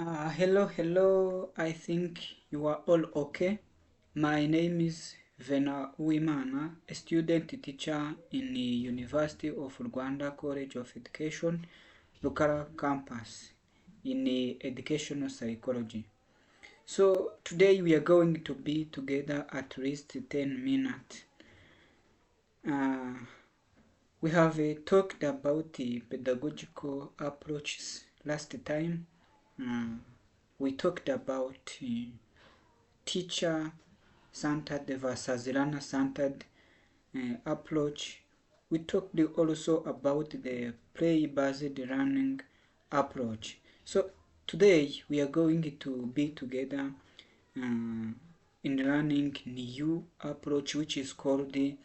Hello. I think you are all okay. My name is Vena Uimana, a student teacher in the University of Rwanda College of Education, Lukara campus in the educational psychology. So today we are going to be together at least 10 minutes. We have talked about the pedagogical approaches last time. We talked about teacher-centered versus learner-centered approach. We talked also about the play-based learning approach. So today we are going to be together in learning new approach which is called the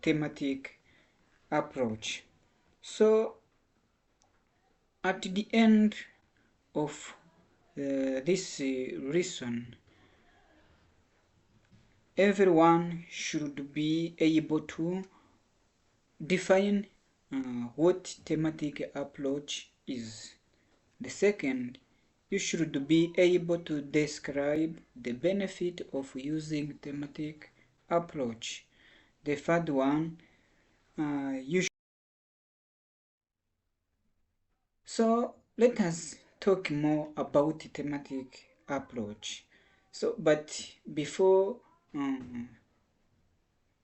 thematic approach. So at the end of this lesson, everyone should be able to define what thematic approach is. The second, you should be able to describe the benefit of using thematic approach. The third one, you so let us talk more about thematic approach. But before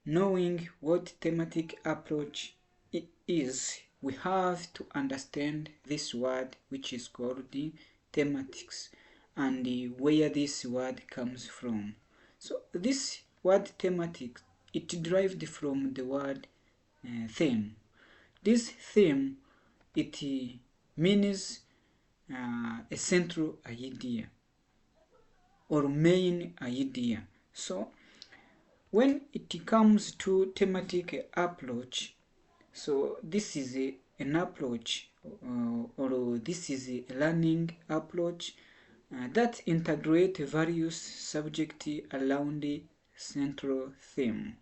knowing what thematic approach is, we have to understand this word which is called the thematics and where this word comes from. So this word thematics, it derived from the word theme. This theme, it means a central idea or main idea. So when it comes to thematic approach, so this is an approach or this is a learning approach that integrate various subjects around the central theme.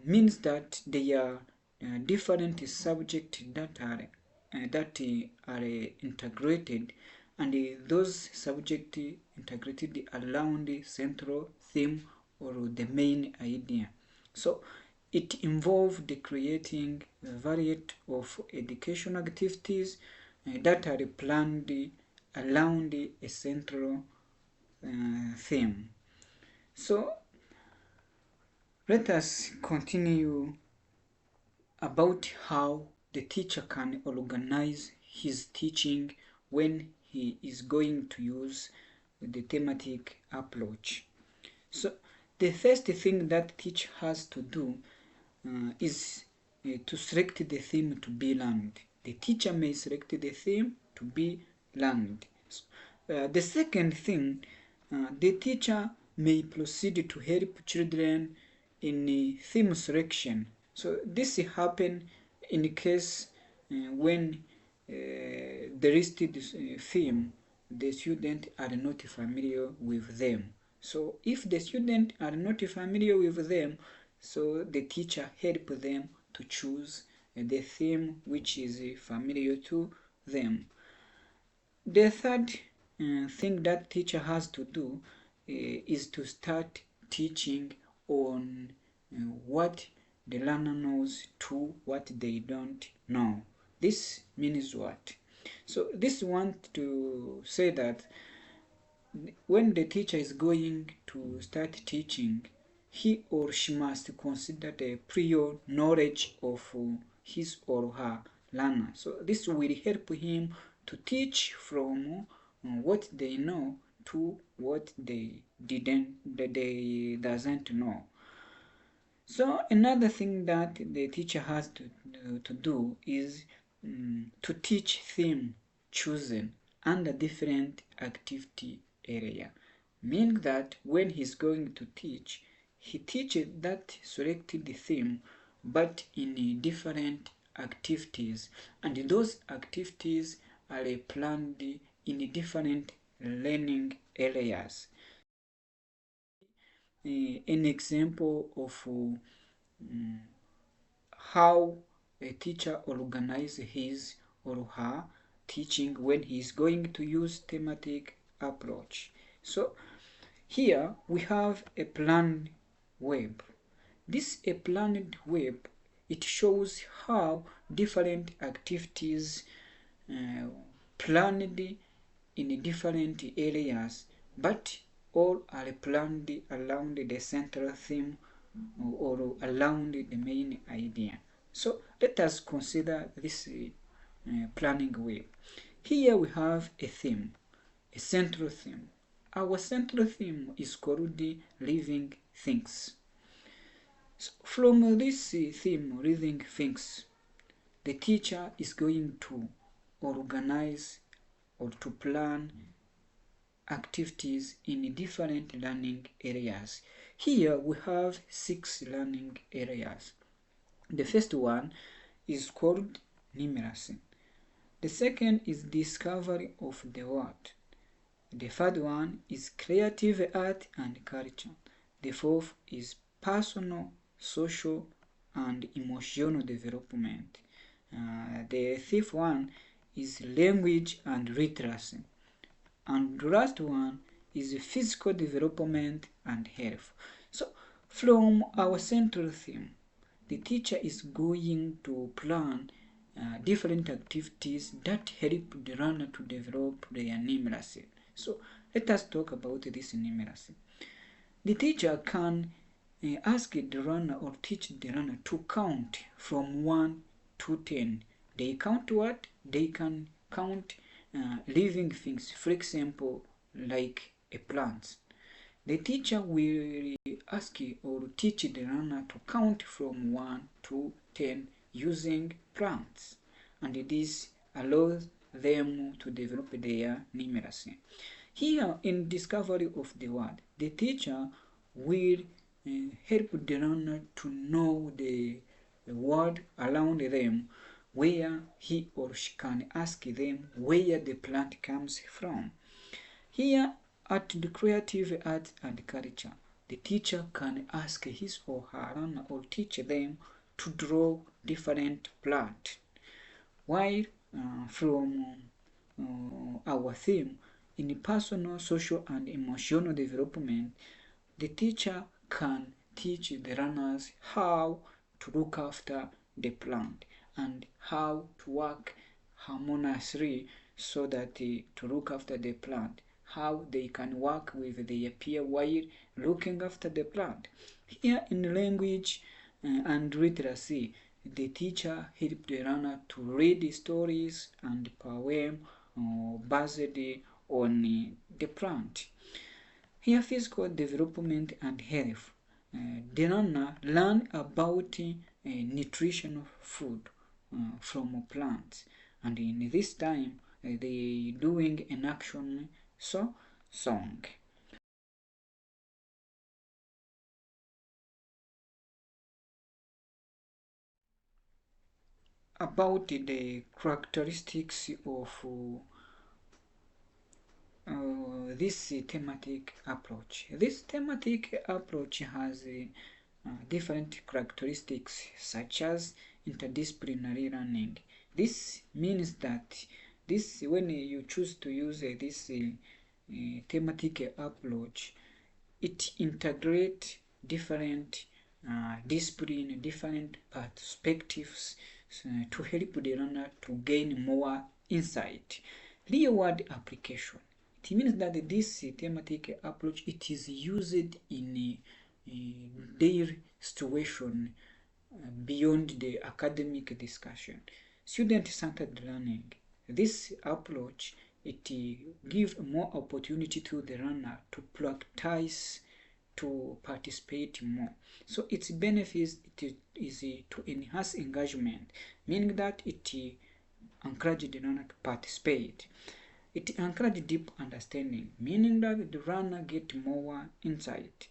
Means that they are different subjects that are integrated, and those subjects integrated around the central theme or the main idea. So it involved creating a variety of educational activities that are planned around a central theme. So let us continue about how the teacher can organize his teaching when he is going to use the thematic approach. So the first thing that teacher has to do is to select the theme to be learned. The teacher may select the theme to be learned. The second thing, the teacher may proceed to help children in theme selection. So this happen in case when the listed theme, the students are not familiar with them. So if the students are not familiar with them, so the teacher help them to choose the theme which is familiar to them. The third thing that teacher has to do is to start teaching on what the learner knows to what they don't know. This means what? So this want to say that when the teacher is going to start teaching, he or she must consider the prior knowledge of his or her learner. So this will help him to teach from what they know to what they doesn't know. So another thing that the teacher has to do is to teach theme chosen under different activity area. Meaning that when he's going to teach, he teaches that selected theme but in different activities, and those activities are planned in different learning areas. An example of how a teacher organizes his or her teaching when he's going to use thematic approach. So here we have a planned web. This a planned web, it shows how different activities planned in different areas, but all are planned around the central theme or around the main idea. So let us consider this planning web. Here we have a theme, a central theme. Our central theme is called living things. So from this theme, living things, the teacher is going to organize or to plan activities in different learning areas. Here we have 6 learning areas. The first one is called numeracy. The second is discovery of the word. The third one is creative art and culture. The fourth is personal, social, and emotional development. The fifth one is language and literacy. And the last one is physical development and health. So from our central theme, the teacher is going to plan different activities that help the learner to develop their numeracy. So let us talk about this numeracy. The teacher can ask the learner or teach the learner to count from 1 to 10. They count what? They can count living things, for example, like a plant. The teacher will ask or teach the learner to count from 1 to 10 using plants, and this allows them to develop their numeracy. Here in discovery of the word, the teacher will help the learner to know the word around them, where he or she can ask them where the plant comes from. Here at the creative art and culture, the teacher can ask his or her learner or teach them to draw different plants. While from our theme, in personal, social, and emotional development, the teacher can teach the learners how to look after the plant and how to work harmoniously so that to look after the plant, how they can work with their peer while looking after the plant. Here in language and literacy, the teacher helped the learner to read stories and poems based on the plant. Here physical development and health. The learner learn about nutritional food from plants, and in this time they doing an action song. About the characteristics of this thematic approach. This thematic approach has different characteristics such as interdisciplinary learning. This means that when you choose to use this thematic approach, it integrates different discipline, different perspectives to help the learner to gain more insight. Real world application. It means that this thematic approach, it is used in a daily situation beyond the academic discussion. Student-centered learning. This approach, it gives more opportunity to the learner to practice, to participate more. So its benefits is to enhance engagement, meaning that it encourages the learner to participate. It encourages deep understanding, meaning that the learner get more insight.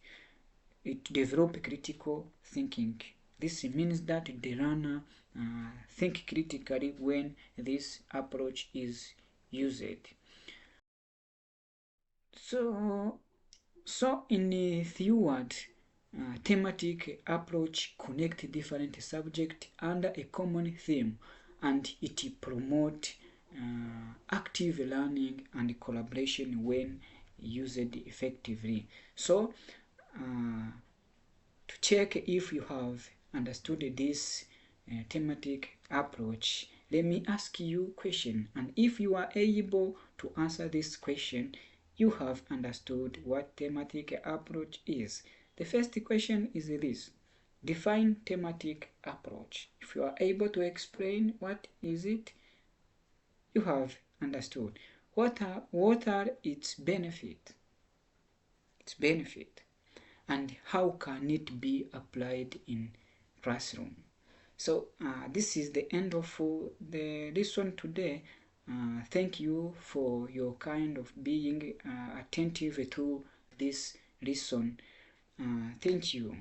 It develops critical thinking. This means that the learner think critically when this approach is used. So in a few words, thematic approach connect different subjects under a common theme, and it promote active learning and collaboration when used effectively. So to check if you have understood this thematic approach, let me ask you a question, and if you are able to answer this question, you have understood what thematic approach is. The first question is this: define thematic approach. If you are able to explain what is it, you have understood. What are its benefit? Its benefit, and how can it be applied in classroom? So this is the end of the lesson today. Thank you for your kind of being attentive to this lesson. Thank you.